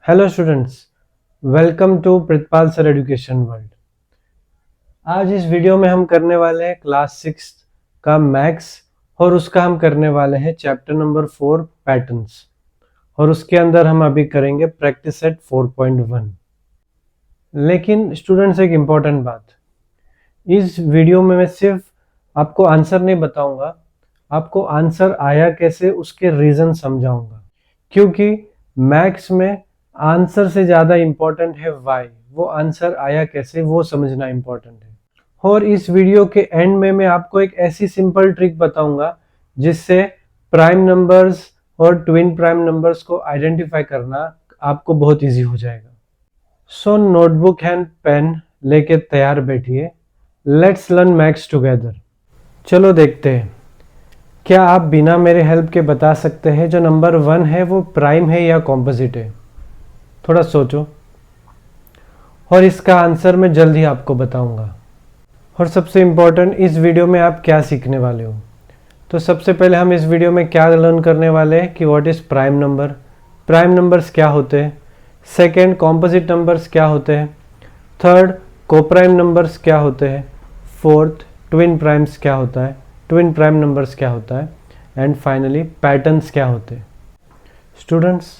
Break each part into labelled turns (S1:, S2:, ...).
S1: Hello students, welcome to Pritpal sir education world. आज इस video में हम करने वाले हैं क्लास 6 का मैथ्स और उसका हम करने वाले हैं चैप्टर नंबर 4 पैटर्न्स, और उसके अंदर हम अभी करेंगे प्रैक्टिस सेट 4.1। लेकिन स्टूडेंट्स, एक इम्पॉर्टेंट बात, इस वीडियो में मैं सिर्फ आपको आंसर नहीं बताऊंगा, आपको आंसर आया कैसे उसके रीज़न समझाऊंगा, क्योंकि मैथ्स में आंसर से ज़्यादा इम्पोर्टेंट है वाई, वो आंसर आया कैसे वो समझना इम्पोर्टेंट है। और इस वीडियो के एंड में मैं आपको एक ऐसी सिंपल ट्रिक बताऊंगा जिससे प्राइम नंबर्स और ट्विन प्राइम नंबर्स को आइडेंटिफाई करना आपको बहुत इजी हो जाएगा। सो नोटबुक एंड पेन लेके तैयार बैठिए, लेट्स लर्न मैथ्स टुगेदर। चलो देखते हैं, क्या आप बिना मेरे हेल्प के बता सकते हैं जो नंबर 1 है वो प्राइम है या कॉम्पोजिट है? थोड़ा सोचो, और इसका आंसर मैं जल्दी आपको बताऊंगा। और सबसे इम्पोर्टेंट, इस वीडियो में आप क्या सीखने वाले हो। तो सबसे पहले हम इस वीडियो में क्या लर्न करने वाले हैं कि what is prime number, prime numbers क्या होते हैं। सेकंड, कॉम्पोजिट नंबर्स क्या होते हैं। थर्ड, कोप्राइम नंबर्स क्या होते हैं। फोर्थ, ट्विन प्राइम्स क्या होता है, ट्विन प्राइम नंबर्स क्या होता है। एंड फाइनली पैटर्न्स क्या होते हैं। स्टूडेंट्स,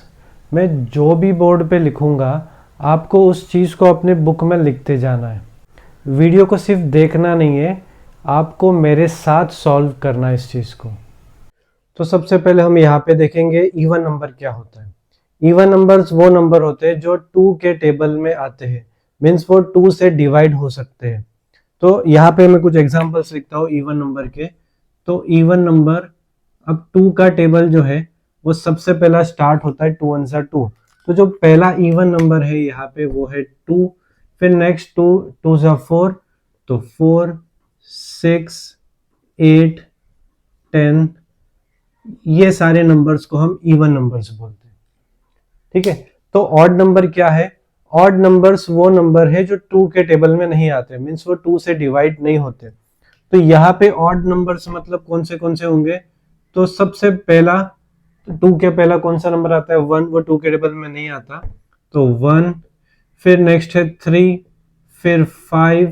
S1: मैं जो भी बोर्ड पे लिखूंगा आपको उस चीज़ को अपने बुक में लिखते जाना है। वीडियो को सिर्फ देखना नहीं है, आपको मेरे साथ सॉल्व करना है इस चीज़ को। तो सबसे पहले हम यहाँ पे देखेंगे इवन नंबर क्या होता है। इवन नंबर्स वो नंबर होते हैं जो 2 के टेबल में आते हैं, मीन्स वो 2 से डिवाइड हो सकते हैं। तो यहाँ पे मैं कुछ एग्जांपल्स लिखता हूँ इवन नंबर के। तो इवन नंबर, अब 2 का टेबल जो है वो सबसे पहला स्टार्ट होता है 2 1 2। तो जो पहला इवन नंबर है यहाँ पे वो है 2। फिर नेक्स्ट 2 2 4, तो 4 6 8 10, ये सारे नंबर्स को हम इवन नंबर्स बोलते हैं। ठीक है, तो ऑड नंबर क्या है? ऑड नंबर्स वो नंबर है जो 2 के टेबल में नहीं आते, मीन्स वो 2 से डिवाइड नहीं होते। तो यहाँ पे ऑड नंबर्स मतलब कौन से होंगे? तो सबसे पहला, 2 के पहला कौन सा नंबर आता है? 1, वो 2 के टेबल में नहीं आता, तो 1। फिर नेक्स्ट है 3, फिर 5,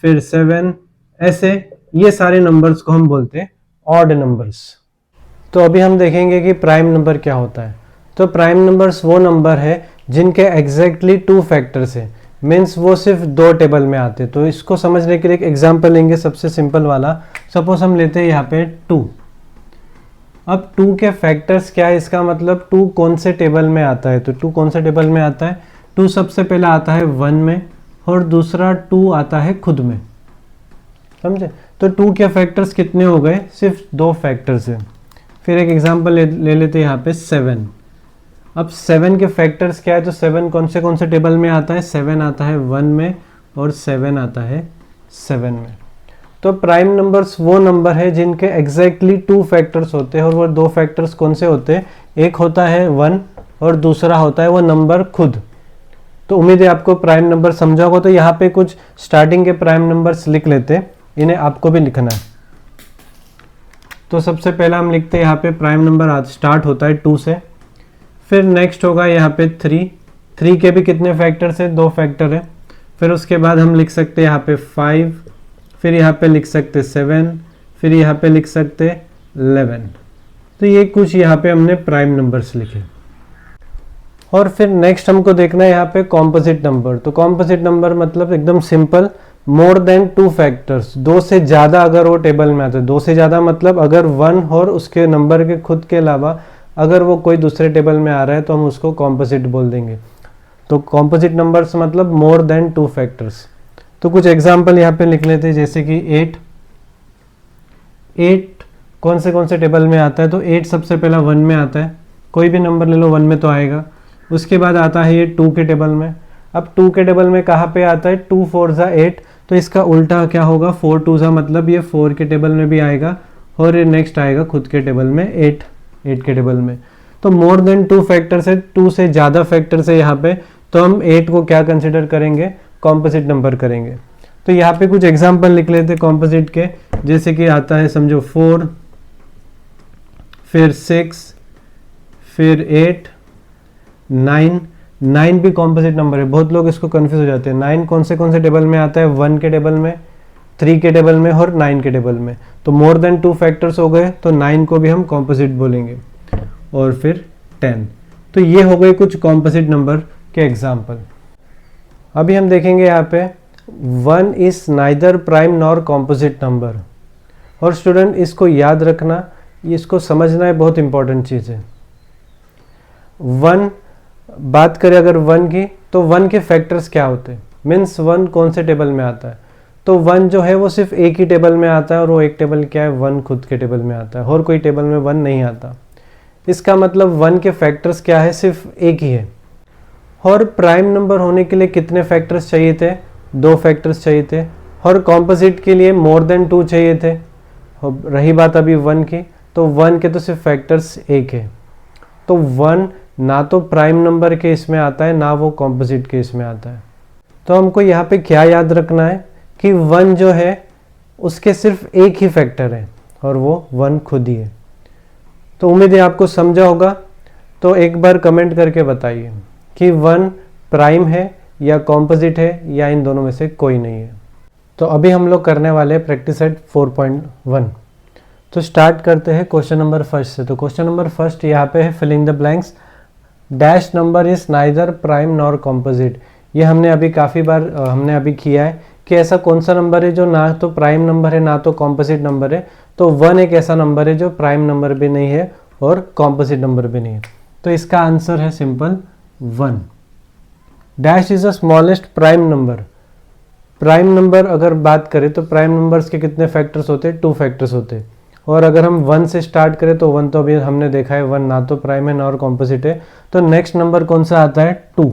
S1: फिर 7, ऐसे ये सारे नंबर्स को हम बोलते हैं ऑड नंबर्स। तो अभी हम देखेंगे कि प्राइम नंबर क्या होता है। तो प्राइम नंबर्स वो नंबर है जिनके एग्जैक्टली 2 फैक्टर्स हैं, मीन्स वो सिर्फ 2 टेबल में आते हैं। तो इसको समझने के लिए एक एग्जाम्पल लेंगे, सबसे सिंपल वाला। सपोज हम लेते हैं यहाँ पे 2। अब 2 के फैक्टर्स क्या है, इसका मतलब 2 कौन से टेबल में आता है। तो 2 कौन से टेबल में आता है? 2 सबसे पहला आता है 1 में, और दूसरा 2 आता है खुद में, समझे। तो 2 के फैक्टर्स कितने हो गए? सिर्फ 2 फैक्टर्स हैं। फिर एक एग्जांपल ले लेते हैं यहाँ पे 7। अब 7 के फैक्टर्स क्या है? तो 7 कौन से टेबल में आता है? 7 आता है 1 में, और 7 आता है 7 में। तो प्राइम नंबर्स वो नंबर है जिनके एग्जैक्टली 2 फैक्टर्स होते हैं, और वो 2 फैक्टर्स कौन से होते हैं? एक होता है 1 और दूसरा होता है वो नंबर खुद। तो उम्मीद है आपको प्राइम नंबर समझा होगा। तो यहाँ पे कुछ स्टार्टिंग के प्राइम नंबर्स लिख लेते हैं, इन्हें आपको भी लिखना है। तो सबसे पहला हम लिखते हैं यहाँ पे प्राइम नंबर स्टार्ट होता है 2 से। फिर नेक्स्ट होगा यहाँ पे 3। 3 के भी कितने फैक्टर्स है? 2 फैक्टर है। फिर उसके बाद हम लिख सकते हैं यहाँ पे 5, फिर यहाँ पे लिख सकते 7, फिर यहाँ पे लिख सकते 11। तो ये कुछ यहाँ पे हमने प्राइम नंबर्स लिखे। और फिर नेक्स्ट हमको देखना है यहाँ पे कॉम्पोजिट नंबर। तो कॉम्पोजिट नंबर मतलब एकदम सिंपल, मोर देन 2 फैक्टर्स, 2 से ज़्यादा अगर वो टेबल में आता है। 2 से ज़्यादा मतलब अगर 1 और उसके नंबर के खुद के अलावा अगर वो कोई दूसरे टेबल में आ रहा है तो हम उसको कॉम्पोजिट बोल देंगे। तो कॉम्पोजिट नंबर्स मतलब मोर देन 2 फैक्टर्स। तो कुछ एग्जाम्पल यहाँ पे लिख लेते हैं, जैसे कि 8। 8 कौन से टेबल में आता है? तो 8 सबसे पहला 1 में आता है, कोई भी नंबर ले लो 1 में तो आएगा। उसके बाद आता है ये 2 के टेबल में। अब 2 के टेबल में कहाँ पे आता है? 2 4 8, तो इसका उल्टा क्या होगा? 4 2 मतलब ये 4 के टेबल में भी आएगा, और ये नेक्स्ट आएगा खुद के टेबल में 8 के टेबल में। तो मोर देन 2 फैक्टर्स है, 2 से ज़्यादा फैक्टर्स है यहाँ पे, तो हम 8 को क्या कंसिडर करेंगे? कॉम्पोजिट नंबर करेंगे। तो यहाँ पे कुछ एग्जाम्पल लिख लेते कॉम्पोजिट के, जैसे कि आता है समझो 4, फिर 6, फिर 8, 9। 9 भी कॉम्पोजिट नंबर है। बहुत लोग इसको कंफ्यूज हो जाते हैं। 9 कौन से टेबल में आता है? 1 के टेबल में, 3 के टेबल में और 9 के टेबल में। तो मोर देन 2 फैक्टर्स हो गए, तो 9 को भी हम कॉम्पोजिट बोलेंगे। और फिर 10। तो ये हो गए कुछ कॉम्पोजिट नंबर के एग्जाम्पल। अभी हम देखेंगे यहाँ पे 1 is neither prime nor composite number. और स्टूडेंट इसको याद रखना, इसको समझना है, बहुत इंपॉर्टेंट चीज़ है। 1 बात करें अगर 1 की, तो 1 के फैक्टर्स क्या होते हैं? मीन्स 1 कौन से टेबल में आता है? तो 1 जो है वो सिर्फ एक ही टेबल में आता है, और वो एक टेबल क्या है? 1 खुद के टेबल में आता है, और कोई टेबल में 1 नहीं आता। इसका मतलब 1 के फैक्टर्स क्या है? सिर्फ एक ही है। और प्राइम नंबर होने के लिए कितने फैक्टर्स चाहिए थे? 2 फैक्टर्स चाहिए थे। और कॉम्पोजिट के लिए मोर देन 2 चाहिए थे। रही बात अभी 1 की, तो 1 के तो सिर्फ फैक्टर्स एक है। तो 1 ना तो प्राइम नंबर के इसमें आता है, ना वो कॉम्पोजिट के इसमें आता है। तो हमको यहाँ पे क्या याद रखना है कि 1 जो है उसके सिर्फ एक ही फैक्टर है, और वो 1 खुद ही है। तो उम्मीद है आपको समझा होगा। तो एक बार कमेंट करके बताइए कि 1 प्राइम है या कॉम्पोजिट है, या इन दोनों में से कोई नहीं है। तो अभी हम लोग करने वाले हैं प्रैक्टिस सेट 4.1। तो स्टार्ट करते हैं क्वेश्चन नंबर फर्स्ट से। तो क्वेश्चन नंबर फर्स्ट यहाँ पे है filling the blanks. Dash number is neither prime nor composite. ये हमने अभी काफ़ी बार हमने अभी किया है कि ऐसा कौन सा नंबर है जो ना तो प्राइम नंबर है, ना तो कॉम्पोजिट नंबर है। तो 1 एक ऐसा नंबर है जो प्राइम नंबर भी नहीं है और कॉम्पोजिट नंबर भी नहीं है। तो इसका आंसर है simple 1। Dash is the smallest prime number. Prime number अगर बात करें तो प्राइम नंबर्स के कितने फैक्टर्स होते हैं? 2 फैक्टर्स होते हैं। और अगर हम 1 से स्टार्ट करें तो 1 तो अभी हमने देखा है 1 ना तो प्राइम है ना और कॉम्पोजिट है। तो नेक्स्ट नंबर कौन सा आता है? 2।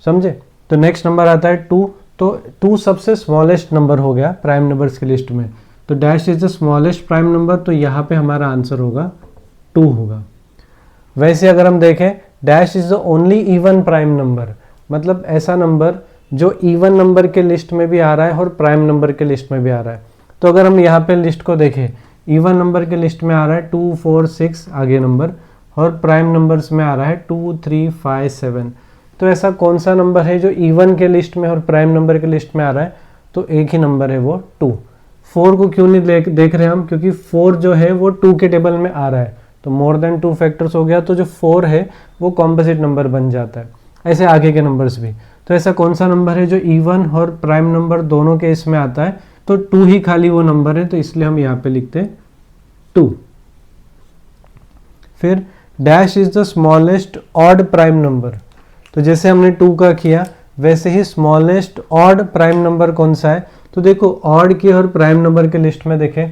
S1: समझे? तो नेक्स्ट नंबर आता है 2। तो 2 सबसे स्मॉलेस्ट नंबर हो गया प्राइम नंबर्स की लिस्ट में। तो dash is the smallest prime number, तो यहाँ पे हमारा आंसर होगा 2 होगा। वैसे अगर हम देखें, dash is the only even prime number, मतलब ऐसा नंबर जो इवन नंबर के लिस्ट में भी आ रहा है और प्राइम नंबर के लिस्ट में भी आ रहा है। तो अगर हम यहाँ पे लिस्ट को देखें, इवन नंबर के लिस्ट में आ रहा है 2, 4, 6 आगे नंबर, और प्राइम नंबर्स में आ रहा है 2, 3, 5, 7। तो ऐसा कौन सा नंबर है जो इवन के लिस्ट में और प्राइम नंबर के लिस्ट में आ रहा है? तो एक ही नंबर है, वो 2। 4 को क्यों नहीं देख रहे हम? क्योंकि 4 जो है वो 2 के टेबल में आ रहा है। तो मोर देन 2 फैक्टर्स हो गया, तो जो 4 है वो कॉम्पोजिट नंबर बन जाता है। ऐसे आगे के नंबर्स भी। तो ऐसा कौन सा नंबर है जो इवन और प्राइम नंबर दोनों के इसमें आता है? तो 2 ही खाली वो नंबर है, तो इसलिए हम यहाँ पे लिखते हैं 2। फिर dash is the smallest odd prime number. तो जैसे हमने 2 का किया, वैसे ही स्मॉलेस्ट ऑड प्राइम नंबर कौन सा है? तो देखो, ऑड की और प्राइम नंबर के लिस्ट में देखें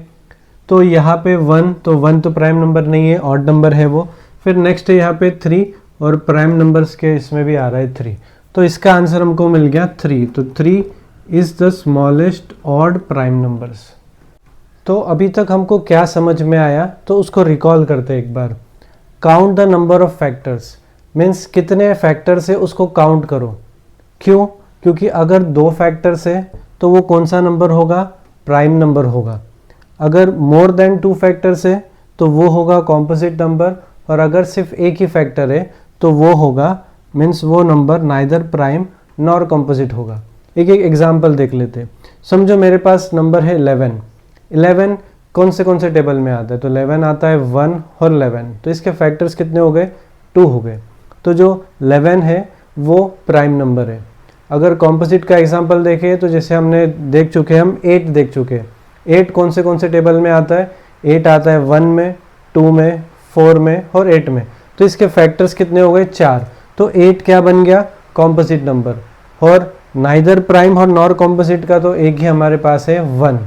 S1: तो यहाँ पे 1, तो 1 तो प्राइम नंबर नहीं है, ऑड नंबर है वो। फिर नेक्स्ट है यहाँ पे 3, और प्राइम नंबर्स के इसमें भी आ रहा है 3। तो इसका आंसर हमको मिल गया 3। तो 3 is the smallest odd prime numbers. तो अभी तक हमको क्या समझ में आया, तो उसको रिकॉल करते एक बार। Count the number of factors, means कितने फैक्टर्स है उसको काउंट करो। क्यों? क्योंकि अगर 2 फैक्टर्स है तो वो कौन सा नंबर होगा? प्राइम नंबर होगा। अगर मोर देन 2 फैक्टर्स है तो वो होगा कॉम्पोजिट नंबर। और अगर सिर्फ एक ही फैक्टर है तो वो होगा, मीन्स वो number neither prime nor composite होगा। एक एक एग्जाम्पल देख लेते हैं। समझो मेरे पास नंबर है 11। 11 कौन से टेबल में आता है? तो 11 आता है 1 और 11। तो इसके फैक्टर्स कितने हो गए? 2 हो गए। तो जो 11 है वो प्राइम नंबर है। अगर कॉम्पोजिट का एग्जाम्पल देखें तो जैसे हमने देख चुके हैं, हम 8 देख चुके हैं। 8 कौन से टेबल में आता है? 8 आता है 1 में, 2 में, 4 में और 8 में। तो इसके फैक्टर्स कितने हो गए? 4। तो 8 क्या बन गया? Composite number. और नाइदर प्राइम और नॉर कॉम्पोजिट का तो एक ही हमारे पास है 1।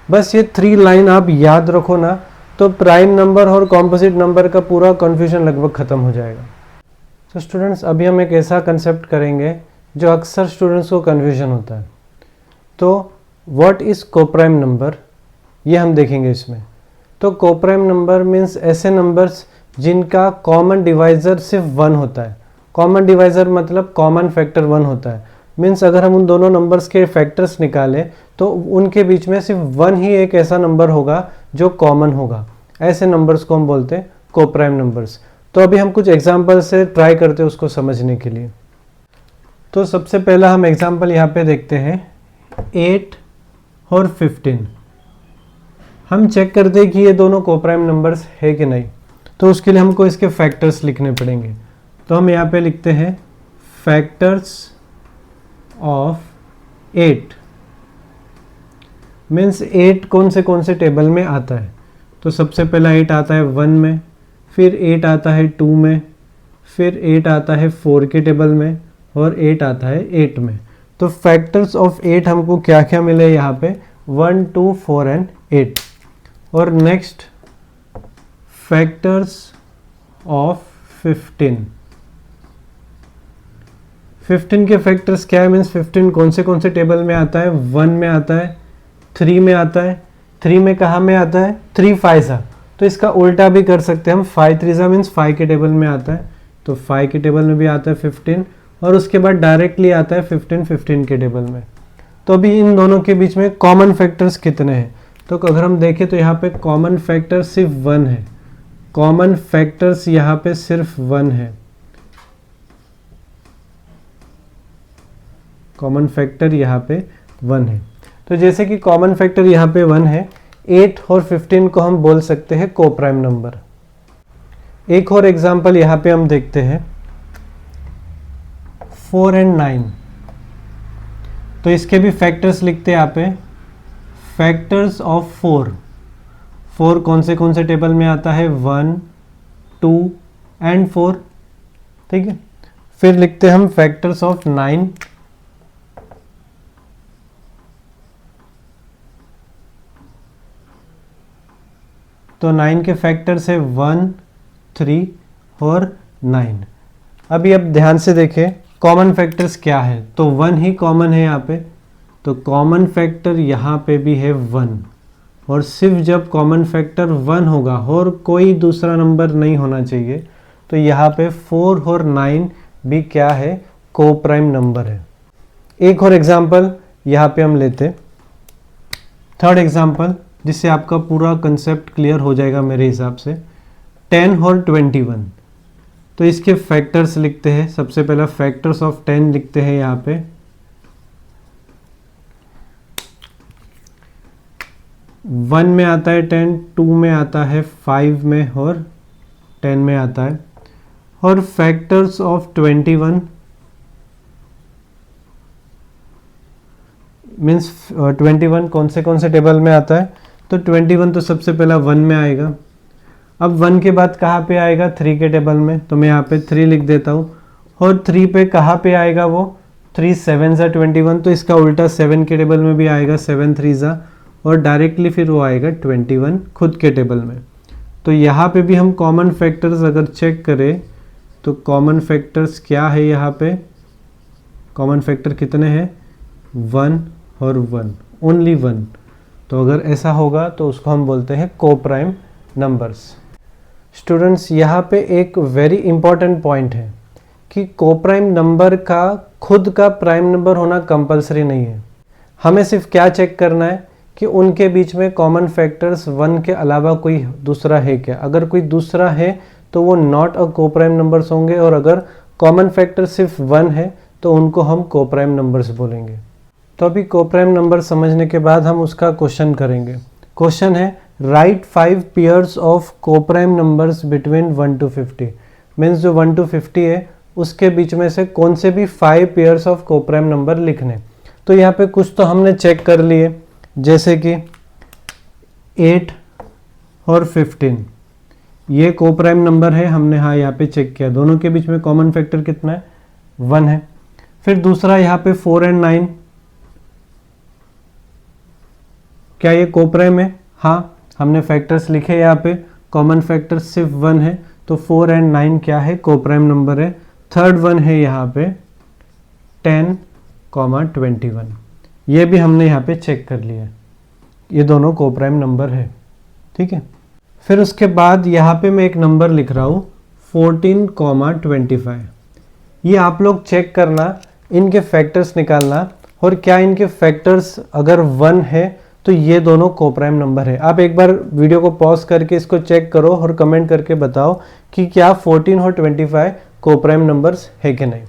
S1: बस ये 3 लाइन आप याद रखो ना, तो प्राइम नंबर और कॉम्पोजिट नंबर का पूरा कन्फ्यूजन लगभग ख़त्म हो जाएगा। तो स्टूडेंट्स, अभी हम एक ऐसा कंसेप्ट करेंगे जो अक्सर स्टूडेंट्स को कन्फ्यूजन होता है। तो व्हाट इज़ कोप्राइम नंबर, ये हम देखेंगे इसमें। तो कोप्राइम नंबर मीन्स ऐसे नंबर्स जिनका कॉमन डिवाइज़र सिर्फ 1 होता है। कॉमन डिवाइज़र मतलब कॉमन फैक्टर 1 होता है। मीन्स अगर हम उन दोनों नंबर्स के फैक्टर्स निकालें तो उनके बीच में सिर्फ 1 ही एक ऐसा नंबर होगा जो कॉमन होगा। ऐसे नंबर्स को हम बोलते हैं कोप्राइम नंबर्स। तो अभी हम कुछ एग्जाम्पल से ट्राई करते हैं उसको समझने के लिए। तो सबसे पहला हम एग्जाम्पल यहाँ पे देखते हैं 8 और 15। हम चेक करते हैं कि ये दोनों कोप्राइम नंबर्स है कि नहीं। तो उसके लिए हमको इसके फैक्टर्स लिखने पड़ेंगे। तो हम यहाँ पे लिखते हैं फैक्टर्स ऑफ 8 मीन्स 8 कौन से टेबल में आता है। तो सबसे पहला 8 आता है 1 में, फिर 8 आता है 2 में, फिर 8 आता है 4 के टेबल में, और 8 आता है 8 में। तो फैक्टर्स ऑफ 8 हमको क्या क्या मिले यहाँ पे 1, 2, 4 एंड 8। और नेक्स्ट फैक्टर्स ऑफ 15। 15 के फैक्टर्स क्या है मीन्स 15 कौन से टेबल में आता है 1 में आता है, 3 में आता है। 3 में कहाँ में आता है 3 5 सा, तो इसका उल्टा भी कर सकते हैं हम 5 3 सा मीन्स 5 के टेबल में आता है। तो 5 के टेबल में भी आता है 15, और उसके बाद डायरेक्टली आता है 15 के टेबल में। तो अभी इन दोनों के बीच में कॉमन फैक्टर्स कितने हैं। तो अगर हम देखें तो यहाँ पे कॉमन फैक्टर सिर्फ 1 है। कॉमन फैक्टर्स यहाँ पे सिर्फ 1 है। कॉमन फैक्टर यहाँ पे 1 है। तो जैसे कि कॉमन फैक्टर यहाँ पे 1 है, 8 और 15 को हम बोल सकते हैं कोप्राइम नंबर। एक और एग्जांपल यहाँ पे हम देखते हैं 4 एंड 9। तो इसके भी फैक्टर्स लिखते हैं यहाँ पे फैक्टर्स ऑफ 4। 4 कौन से टेबल में आता है 1, 2 एंड 4, ठीक है। फिर लिखते हैं हम फैक्टर्स ऑफ 9। तो 9 के फैक्टर्स है 1, 3 और 9। अभी अब ध्यान से देखें कॉमन फैक्टर्स क्या है। तो 1 ही कॉमन है यहाँ पे, तो कॉमन फैक्टर यहाँ पे भी है 1। और सिर्फ जब कॉमन फैक्टर 1 होगा और कोई दूसरा नंबर नहीं होना चाहिए, तो यहाँ पे 4 और 9 भी क्या है कोप्राइम नंबर है। एक और एग्जांपल यहाँ पे हम लेते, थर्ड एग्जांपल, जिससे आपका पूरा कंसेप्ट क्लियर हो जाएगा मेरे हिसाब से। 10 और 21। तो इसके फैक्टर्स लिखते हैं। सबसे पहला फैक्टर्स ऑफ 10 लिखते हैं यहाँ पे 1 में आता है 10, 2 में आता है 5 में और 10 में आता है। और फैक्टर्स ऑफ 21 मीन्स 21 कौन से टेबल में आता है। तो 21 तो सबसे पहला 1 में आएगा। अब 1 के बाद कहाँ पे आएगा 3 के टेबल में, तो मैं यहाँ पे 3 लिख देता हूँ। और 3 पे कहाँ पे आएगा वो 3 7 सा 21, तो इसका उल्टा 7 के टेबल में भी आएगा 7 3 सा, और डायरेक्टली फिर वो आएगा 21 खुद के टेबल में। तो यहाँ पे भी हम कॉमन फैक्टर्स अगर चेक करें तो कॉमन फैक्टर्स क्या है यहाँ पे, कॉमन फैक्टर कितने हैं 1 और 1, ओनली 1। तो अगर ऐसा होगा तो उसको हम बोलते हैं कोप्राइम नंबर्स। स्टूडेंट्स यहाँ पे एक वेरी इंपॉर्टेंट पॉइंट है कि कोप्राइम नंबर का खुद का प्राइम नंबर होना कंपलसरी नहीं है। हमें सिर्फ क्या चेक करना है कि उनके बीच में कॉमन फैक्टर्स 1 के अलावा कोई दूसरा है क्या। अगर कोई दूसरा है तो वो नॉट अ कोप्राइम नंबर्स होंगे, और अगर कॉमन फैक्टर सिर्फ 1 है तो उनको हम कोप्राइम नंबर्स बोलेंगे। तो अभी कोप्राइम नंबर समझने के बाद हम उसका क्वेश्चन करेंगे। क्वेश्चन है right 5 pairs of coprime numbers between 1 to 50। Means जो 1 to 50 है उसके बीच में से कौन से भी 5 पेयर्स ऑफ कोप्राइम नंबर लिखने। तो यहाँ पे कुछ तो हमने चेक कर लिए, जैसे कि 8 और 15 ये कोप्राइम नंबर है, हमने हाँ यहाँ पे चेक किया। दोनों के बीच में कॉमन फैक्टर कितना है 1 है। फिर दूसरा यहाँ पे 4 एंड 9, क्या ये कोप्राइम है? हाँ, हमने फैक्टर्स लिखे यहाँ पे, कॉमन फैक्टर सिर्फ 1 है, तो 4 एंड 9 क्या है कोप्राइम नंबर है। थर्ड वन है यहाँ पे 10, 21, ये भी हमने यहाँ पे चेक कर लिया, ये दोनों कोप्राइम नंबर है, ठीक है। फिर उसके बाद यहाँ पे मैं एक नंबर लिख रहा हूँ 14, 25। ये आप लोग चेक करना, इनके फैक्टर्स निकालना, और क्या इनके फैक्टर्स अगर 1 है तो ये दोनों कोप्राइम नंबर है। आप एक बार वीडियो को पॉज करके इसको चेक करो और कमेंट करके बताओ कि क्या 14 और 25 कोप्राइम नंबर्स है कि नहीं।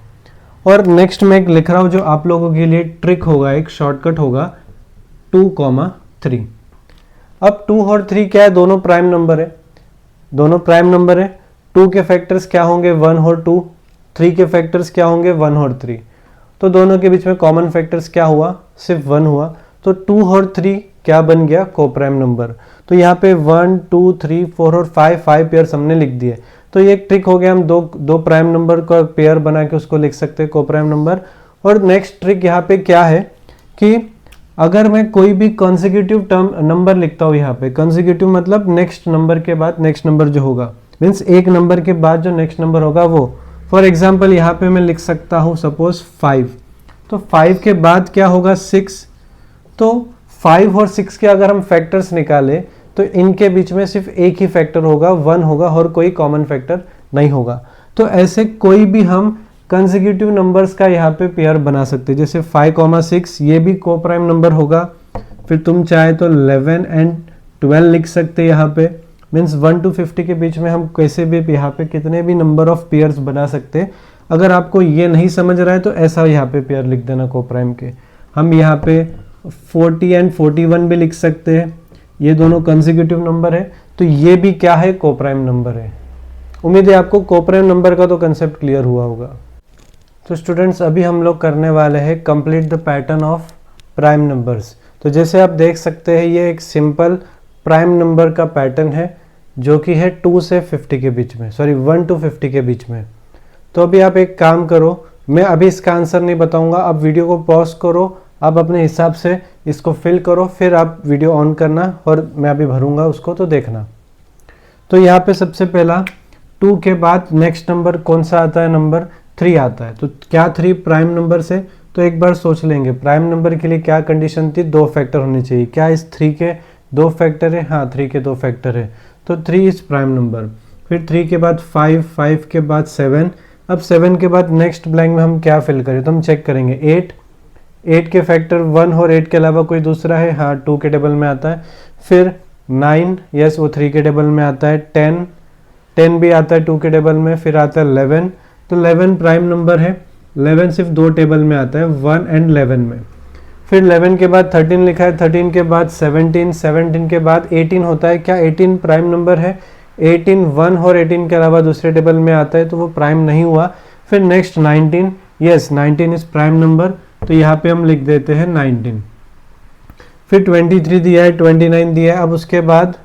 S1: और नेक्स्ट मैं एक लिख रहा हूँ जो आप लोगों के लिए ट्रिक होगा, एक शॉर्टकट होगा, 2,3। अब 2 और 3 क्या है, दोनों प्राइम नंबर है, दोनों प्राइम नंबर है। 2 के फैक्टर्स क्या होंगे, 1 और 2। 3 के फैक्टर्स क्या होंगे, 1 और 3। तो दोनों के बीच में कॉमन फैक्टर्स क्या हुआ, सिर्फ 1 हुआ। तो 2 और 3 क्या बन गया, कोप्राइम नंबर। तो यहाँ पे 1 2 3 4 और 5 पेयर्स हमने लिख दिए। तो ये एक ट्रिक हो गया, हम दो प्राइम नंबर का पेयर बना के उसको लिख सकते हैं कोप्राइम नंबर। और नेक्स्ट ट्रिक यहाँ पे क्या है कि अगर मैं कोई भी कॉन्सिक्यूटिव टर्म नंबर लिखता हूँ, यहाँ पे कॉन्सिक्यूटिव मतलब नेक्स्ट नंबर के बाद नेक्स्ट नंबर जो होगा, मीन्स एक नंबर के बाद जो नेक्स्ट नंबर होगा वो। फॉर एग्जाम्पल यहाँ पे मैं लिख सकता हूँ सपोज 5, तो 5 के बाद क्या होगा, 6। तो 5 और 6 के अगर हम फैक्टर्स निकालें तो इनके बीच में सिर्फ एक ही फैक्टर होगा, 1 होगा, और कोई कॉमन फैक्टर नहीं होगा। तो ऐसे कोई भी हम कंसेक्यूटिव नंबर्स का यहाँ पे पेयर बना सकते हैं, जैसे 5,6 ये भी कोप्राइम नंबर होगा। फिर तुम चाहे तो 11 एंड 12 लिख सकते हैं यहाँ पे, मीन्स 1 to 50 के बीच में हम कैसे भी यहाँ पे कितने भी नंबर ऑफ पेयर्स बना सकते हैं। अगर आपको ये नहीं समझ रहा है तो ऐसा यहाँ पे पेयर लिख देना कोप्राइम के। हम यहाँ पे 40 एंड 41 भी लिख सकते हैं, ये दोनों कंसेक्यूटिव नंबर है, तो ये भी क्या है, कोप्राइम नंबर है। उम्मीद है आपको कोप्राइम नंबर का तो कंसेप्ट क्लियर हुआ होगा। तो स्टूडेंट्स अभी हम लोग करने वाले हैं complete the pattern of prime numbers. तो जैसे आप देख सकते हैं ये एक सिंपल प्राइम नंबर का पैटर्न है जो कि है 2 से 50 के बीच में, सॉरी 1 to 50 के बीच में। तो अभी आप एक काम करो, मैं अभी इसका आंसर नहीं बताऊंगा, आप वीडियो को पॉज करो, आप अपने हिसाब से इसको फिल करो, फिर आप वीडियो ऑन करना और मैं अभी भरूंगा उसको, तो देखना। तो यहाँ पे सबसे पहला 2 के बाद नेक्स्ट नंबर कौन सा आता है, नंबर 3 आता है। तो क्या 3 प्राइम नंबर से, तो एक बार सोच लेंगे प्राइम नंबर के लिए क्या कंडीशन थी, 2 फैक्टर होने चाहिए। क्या इस 3 के 2 फैक्टर है, हाँ 3 के 2 फैक्टर है, तो 3 इज प्राइम नंबर। फिर 3 के बाद 5, 5 के बाद 7। अब 7 के बाद नेक्स्ट ब्लैंक में हम क्या फिल करें, तो हम चेक करेंगे 8 के फैक्टर 1 और 8 के अलावा कोई दूसरा है, हाँ 2 के टेबल में आता है। फिर 9, यस वो 3 के टेबल में आता है। 10 भी आता है 2 के टेबल में। फिर आता है 11, तो 11 प्राइम नंबर है। 11 सिर्फ 2 टेबल में आता है, 1 एंड 11 में। फिर 11 के बाद 13 लिखा है, 13 के बाद 17, 17 के बाद 18 होता है। क्या 18 प्राइम नंबर है, 18 1 और 18 के अलावा दूसरे टेबल में आता है, तो वो प्राइम नहीं हुआ। फिर next 19, yes 19 is prime number, तो यहाँ पे हम लिख देते हैं 19। फिर 23 दिया है, 29 दिया है, अब उसके बाद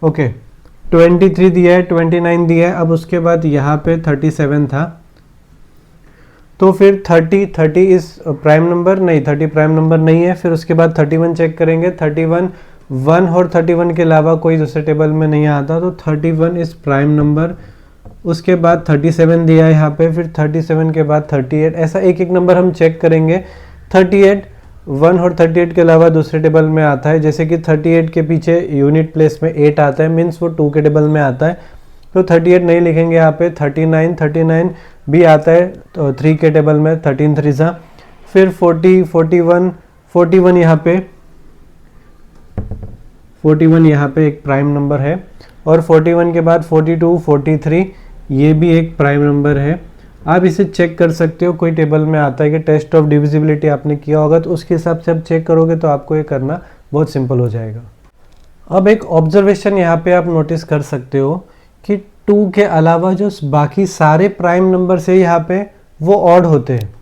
S1: ओके 23 दिया है, 29 दिया है, अब उसके बाद यहाँ पे 37 था। तो फिर 30 इस प्राइम नंबर नहीं, 30 प्राइम नंबर नहीं है। फिर उसके बाद 31 चेक करेंगे, 31 1 और 31 के अलावा कोई दूसरे टेबल में नहीं आता, तो 31 इस प्राइम नंबर। उसके बाद 37 दिया है यहाँ पे, फिर 37 के बाद 38, ऐसा एक एक नंबर हम चेक करेंगे। 38 1 और 38 के अलावा दूसरे टेबल में आता है, जैसे कि 38 के पीछे यूनिट प्लेस में 8 आता है, मीन्स वो 2 के टेबल में आता है, तो 38 नहीं लिखेंगे यहाँ पे। 39 भी आता है तो 3 के टेबल में, 13 3 सा। फिर 40 41 यहाँ पे एक प्राइम नंबर है। और 41 के बाद 42 43 ये भी एक प्राइम नंबर है। आप इसे चेक कर सकते हो, कोई टेबल में आता है कि टेस्ट ऑफ डिविजिबिलिटी आपने किया होगा, तो उसके हिसाब से आप चेक करोगे तो आपको ये करना बहुत सिंपल हो जाएगा। अब एक ऑब्जर्वेशन यहाँ पे आप नोटिस कर सकते हो कि 2 के अलावा जो बाकी सारे प्राइम नंबर से यहाँ पे वो ऑड होते हैं।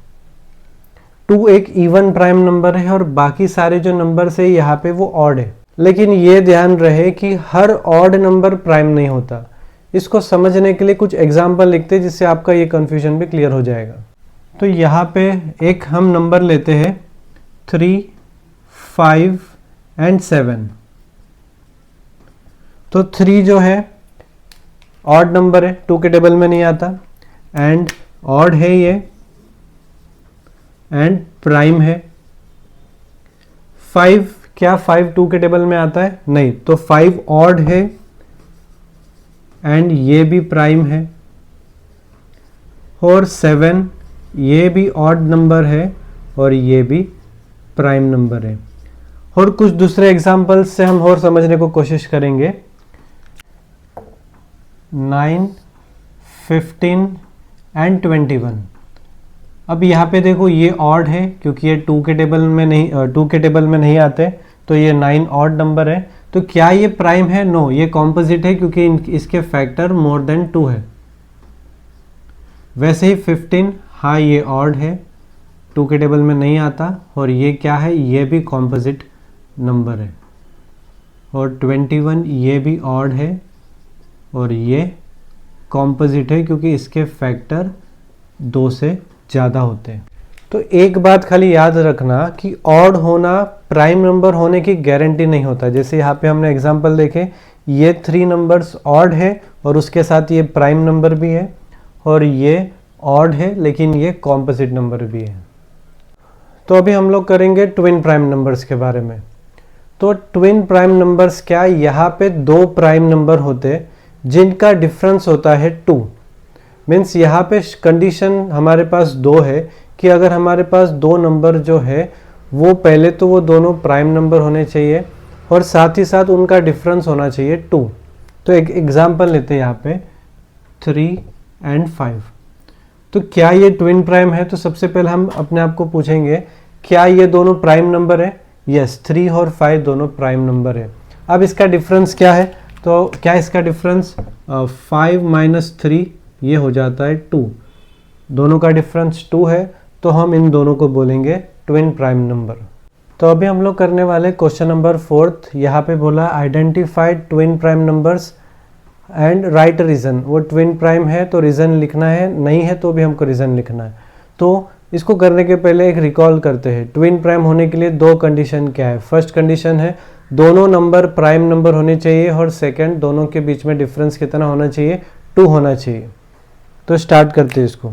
S1: 2 एक इवन प्राइम नंबर है और बाकी सारे जो नंबर से यहाँ पे वो ऑड है। लेकिन ये ध्यान रहे कि हर ऑड नंबर प्राइम नहीं होता। इसको समझने के लिए कुछ एग्जाम्पल लिखते हैं जिससे आपका ये कंफ्यूजन भी क्लियर हो जाएगा। तो यहाँ पे एक हम नंबर लेते हैं 3 5 एंड 7। तो 3 जो है ऑड नंबर है, 2 के टेबल में नहीं आता, एंड ऑड है ये, एंड प्राइम है। 5 क्या 5 2 के टेबल में आता है, नहीं, तो 5 ऑड है एंड ये भी प्राइम है। और 7 ये भी ऑड नंबर है और ये भी प्राइम नंबर है। और कुछ दूसरे एग्जाम्पल्स से हम और समझने को कोशिश करेंगे। 9, 15 एंड 21। अब यहाँ पे देखो ये ऑड है क्योंकि ये 2 के टेबल में नहीं आते, तो ये 9 ऑड नंबर है। तो क्या ये प्राइम है? नो, ये कॉम्पोजिट है क्योंकि इसके फैक्टर मोर देन 2 है। वैसे ही 15, हाँ ये ऑड है, 2 के टेबल में नहीं आता, और ये क्या है? ये भी कॉम्पोजिट नंबर है। और 21 ये भी ऑड है और ये कॉम्पोजिट है क्योंकि इसके फैक्टर 2 से ज़्यादा होते हैं। तो एक बात खाली याद रखना कि ऑड होना प्राइम नंबर होने की गारंटी नहीं होता। जैसे यहाँ पे हमने एग्जांपल देखे, ये 3 नंबर्स ऑड है और उसके साथ ये प्राइम नंबर भी है, और ये ऑड है लेकिन ये कॉम्पोजिट नंबर भी है। तो अभी हम लोग करेंगे ट्विन प्राइम नंबर्स के बारे में। तो ट्विन प्राइम नंबर्स क्या? यहाँ पे 2 प्राइम नंबर होते जिनका डिफरेंस होता है 2। मीन्स यहाँ पे कंडीशन हमारे पास 2 है कि अगर हमारे पास 2 नंबर जो है वो पहले तो वो दोनों प्राइम नंबर होने चाहिए और साथ ही साथ उनका डिफरेंस होना चाहिए 2। तो एक एग्जांपल लेते हैं यहाँ पे 3 एंड 5। तो क्या ये ट्विन प्राइम है? तो सबसे पहले हम अपने आप को पूछेंगे क्या ये दोनों प्राइम नंबर है? यस, 3 और 5 दोनों प्राइम नंबर है। अब इसका डिफरेंस क्या है? तो क्या इसका डिफरेंस 5 माइनस 3 ये हो जाता है 2। दोनों का डिफरेंस 2 है, तो हम इन दोनों को बोलेंगे ट्विन प्राइम नंबर। तो अभी हम लोग करने वाले क्वेश्चन नंबर 4। यहाँ पे बोला identify twin prime numbers and right reason. वो ट्विन प्राइम है तो रीज़न लिखना है, नहीं है तो भी हमको रीज़न लिखना है। तो इसको करने के पहले एक रिकॉल करते हैं। ट्विन प्राइम होने के लिए 2 कंडीशन क्या है? फर्स्ट कंडीशन है दोनों नंबर प्राइम नंबर होने चाहिए, और सेकंड दोनों के बीच में डिफरेंस कितना होना चाहिए? 2 होना चाहिए। तो स्टार्ट करते हैं इसको।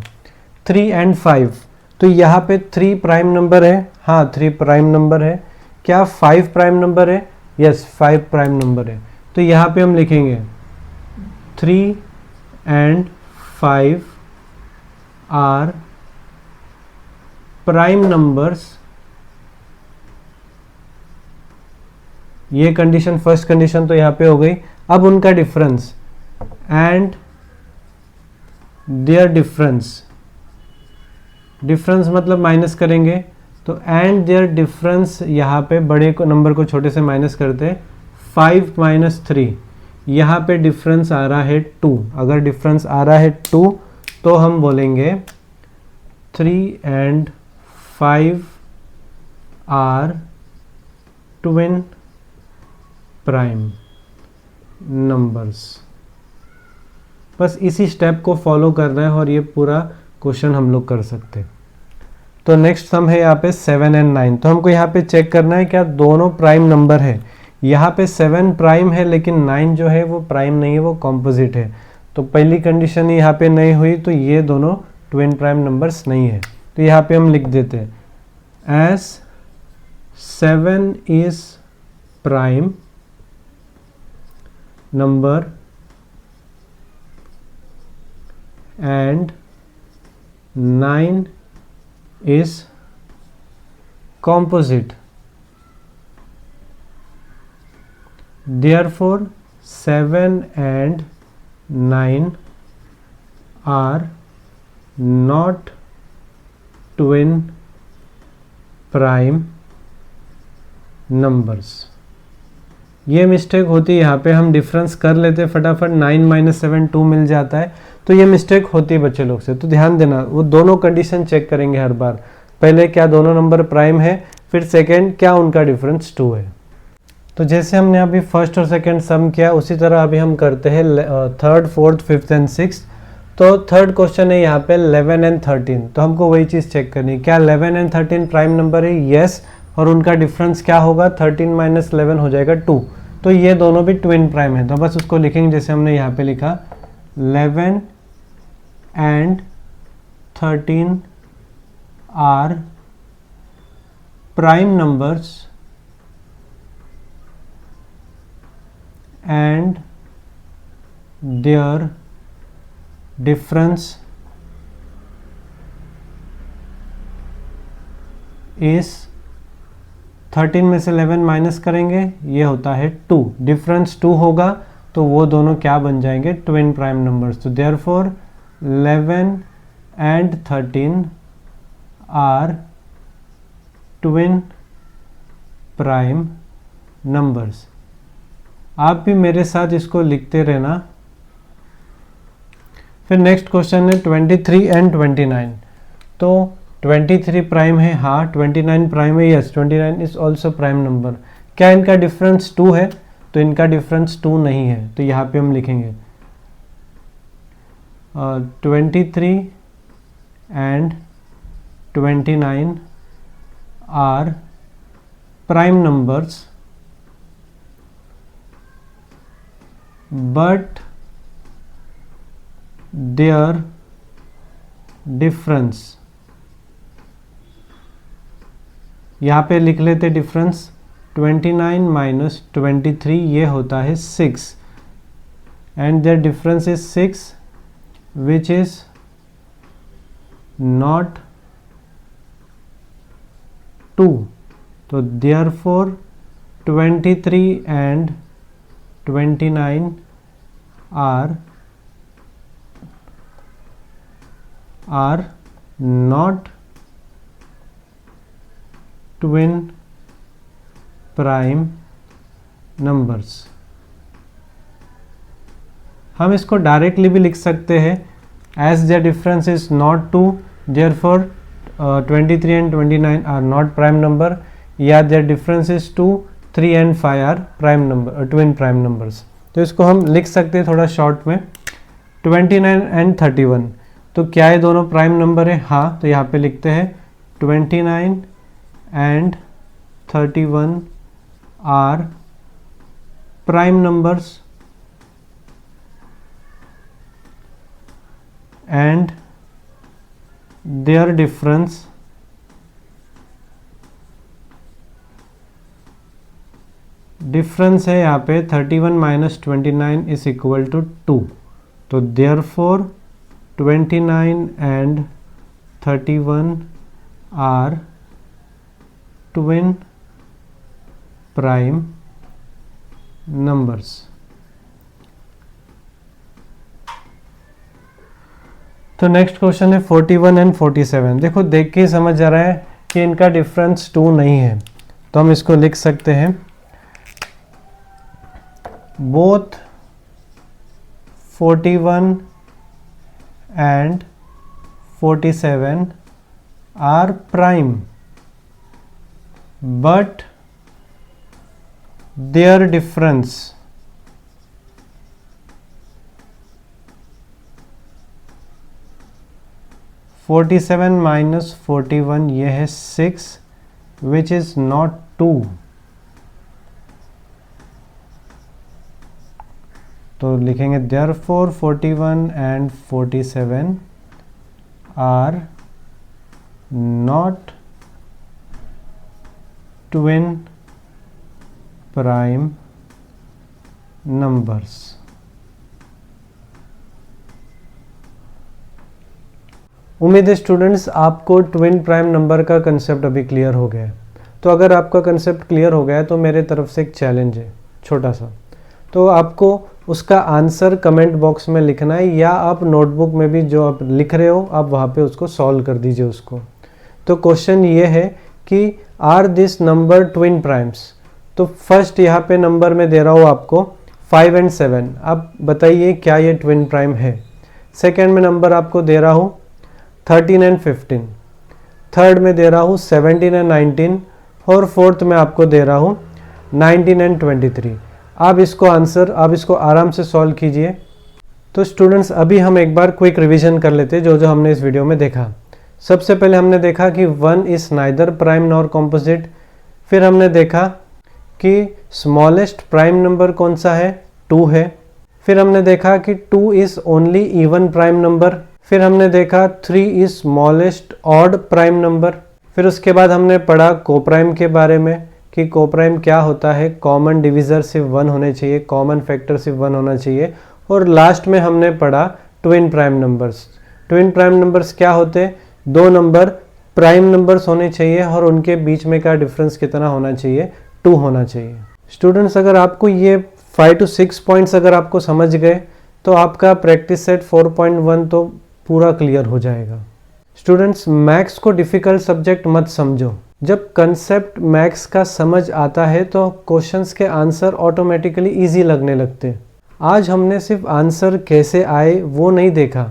S1: 3 एंड 5। तो यहाँ पे 3 प्राइम नंबर है, हाँ 3 प्राइम नंबर है। क्या 5 प्राइम नंबर है? यस, 5 प्राइम नंबर है। तो यहाँ पे हम लिखेंगे 3 एंड 5 आर प्राइम नंबर्स। ये कंडीशन, फर्स्ट कंडीशन तो यहाँ पे हो गई। अब उनका difference and their difference, difference मतलब माइनस करेंगे, तो एंड देयर डिफरेंस यहाँ पे बड़े को नंबर को छोटे से माइनस करते हैं। 5 माइनस 3, यहाँ पे डिफरेंस आ रहा है 2। अगर डिफरेंस आ रहा है 2 तो हम बोलेंगे 3 and 5 are twin prime numbers. बस इसी स्टेप को फॉलो करना है और ये पूरा क्वेश्चन हम लोग कर सकते हैं। तो नेक्स्ट सम है यहाँ पे 7 एंड 9। तो हमको यहाँ पे चेक करना है क्या दोनों प्राइम नंबर है। यहाँ पे 7 प्राइम है लेकिन 9 जो है वो प्राइम नहीं है, वो कॉम्पोजिट है। तो पहली कंडीशन यहाँ पे नहीं हुई, तो ये दोनों ट्विन प्राइम नंबर्स नहीं है। तो यहाँ पे हम लिख देते हैं as 7 is prime number and 9 is composite. Therefore 7 and 9 are not twin prime numbers. ये मिस्टेक होती है, यहाँ पे हम डिफरेंस कर लेते फटाफट, 9 माइनस 7 2 मिल जाता है। तो ये मिस्टेक होती है बच्चे लोग से, तो ध्यान देना। वो दोनों कंडीशन चेक करेंगे हर बार। पहले क्या दोनों नंबर प्राइम है, फिर सेकंड क्या उनका डिफरेंस 2 है। तो जैसे हमने अभी फर्स्ट और सेकंड सम किया, उसी तरह अभी हम करते हैं third, fourth, fifth and sixth. तो थर्ड क्वेश्चन है यहाँ पे 11 एंड 13। तो हमको वही चीज़ चेक करनी है, क्या 11 एंड 13 प्राइम नंबर है? यस। और उनका डिफरेंस क्या होगा? 13 माइनस 11 हो जाएगा 2। तो ये दोनों भी ट्विन प्राइम है। तो बस उसको लिखेंगे जैसे हमने यहाँ पे लिखा 11 and 13 are prime numbers and their difference is 13 में से 11 माइनस करेंगे, ये होता है 2, डिफरेंस 2 होगा, तो वो दोनों क्या बन जाएंगे, ट्विन प्राइम नंबर्स। तो therefore 11 and 13 are twin prime numbers. आप भी मेरे साथ इसको लिखते रहना। फिर नेक्स्ट क्वेश्चन है 23 एंड 29। तो 23 प्राइम है, हाँ 29 प्राइम है, yes 29 is also prime number. क्या इनका डिफरेंस 2 है, तो इनका डिफरेंस 2 नहीं है, तो यहाँ पे हम लिखेंगे 23 and 29 are prime numbers but their difference, यहाँ पे लिख लेते डिफरेंस, 29 माइनस 23 ये होता है 6 and their difference is 6 which is not 2। तो therefore 23 and 29 are not twin prime numbers। हम इसको डायरेक्टली भी लिख सकते हैं, as their difference is not 2, therefore 23 and 29 are not prime number, या their difference is 2, 3 and 5 are prime number, twin prime numbers। तो इसको हम लिख सकते हैं थोड़ा शॉर्ट में, 29 एंड 31। तो क्या ये दोनों प्राइम नंबर है, हाँ, तो यहाँ पे लिखते हैं 29 and 31 are prime numbers and their difference है यहाँ पे 31 माइनस 29 इज इक्वल टू 2। तो therefore 29 and 31 are twin prime numbers. तो नेक्स्ट क्वेश्चन है 41 एंड 47। देखो देख के ही समझ आ रहा है कि इनका डिफरेंस 2 नहीं है, तो हम इसको लिख सकते हैं both 41 and 47 are prime but their difference (47 minus 41) ये है 6 which is not 2। तो लिखेंगे therefore 41 and 47 are not twin prime numbers। उम्मीद है स्टूडेंट्स आपको ट्विन प्राइम नंबर का कंसेप्ट अभी क्लियर हो गया है। तो अगर आपका कंसेप्ट क्लियर हो गया है तो मेरे तरफ से एक चैलेंज है छोटा सा, तो आपको उसका आंसर कमेंट बॉक्स में लिखना है, या आप नोटबुक में भी जो आप लिख रहे हो आप वहाँ पे उसको सॉल्व कर दीजिए उसको। तो क्वेश्चन ये है कि are this number twin primes. तो फर्स्ट यहाँ पे नंबर में दे रहा हूँ आपको 5 एंड 7, आप बताइए क्या ये ट्विन प्राइम है। सेकेंड में नंबर आपको दे रहा हूँ 13 एंड 15, थर्ड में दे रहा हूँ 17 एंड 19, और फोर्थ में आपको दे रहा हूँ 19 एंड 23। आप इसको आराम से सॉल्व कीजिए। तो स्टूडेंट्स अभी हम एक बार क्विक रिवीजन कर लेते हैं जो हमने इस वीडियो में देखा। सबसे पहले हमने देखा कि 1 is neither prime nor composite. फिर हमने देखा कि स्मॉलेस्ट प्राइम नंबर कौन सा है, 2 है। फिर हमने देखा कि 2 is only even prime number. फिर हमने देखा 3 is smallest odd prime number. फिर उसके बाद हमने पढ़ा कोप्राइम के बारे में कि कोप्राइम क्या होता है, कॉमन डिविज़र सिर्फ 1 होने चाहिए, कॉमन फैक्टर सिर्फ 1 होना चाहिए। और लास्ट में हमने पढ़ा twin prime numbers. Twin prime numbers क्या होते हैं, दो नंबर प्राइम नंबर्स होने चाहिए और उनके बीच में का डिफरेंस कितना होना चाहिए, 2 होना चाहिए। स्टूडेंट्स, अगर आपको ये 5 to 6 पॉइंट्स अगर आपको समझ गए तो आपका प्रैक्टिस सेट 4.1 तो पूरा क्लियर हो जाएगा। स्टूडेंट्स, मैथ्स को डिफ़िकल्ट सब्जेक्ट मत समझो। जब कंसेप्ट मैथ्स का समझ आता है तो क्वेश्चंस के आंसर ऑटोमेटिकली इजी लगने लगते हैं। आज हमने सिर्फ आंसर कैसे आए वो नहीं देखा,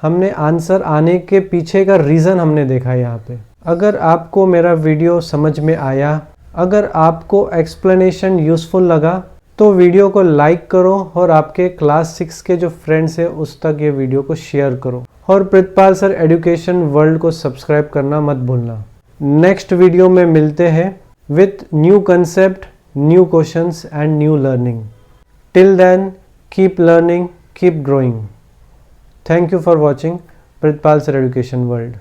S1: हमने आंसर आने के पीछे का रीज़न हमने देखा यहाँ पे। अगर आपको मेरा वीडियो समझ में आया, अगर आपको एक्सप्लेनेशन यूज़फुल लगा तो वीडियो को लाइक करो और आपके क्लास 6 के जो फ्रेंड्स हैं उस तक ये वीडियो को शेयर करो, और प्रितपाल सर एजुकेशन वर्ल्ड को सब्सक्राइब करना मत भूलना। नेक्स्ट वीडियो में मिलते हैं with new concept, new questions and new learning. Till then, keep learning, keep growing. Thank you for watching Pritpal sir education world.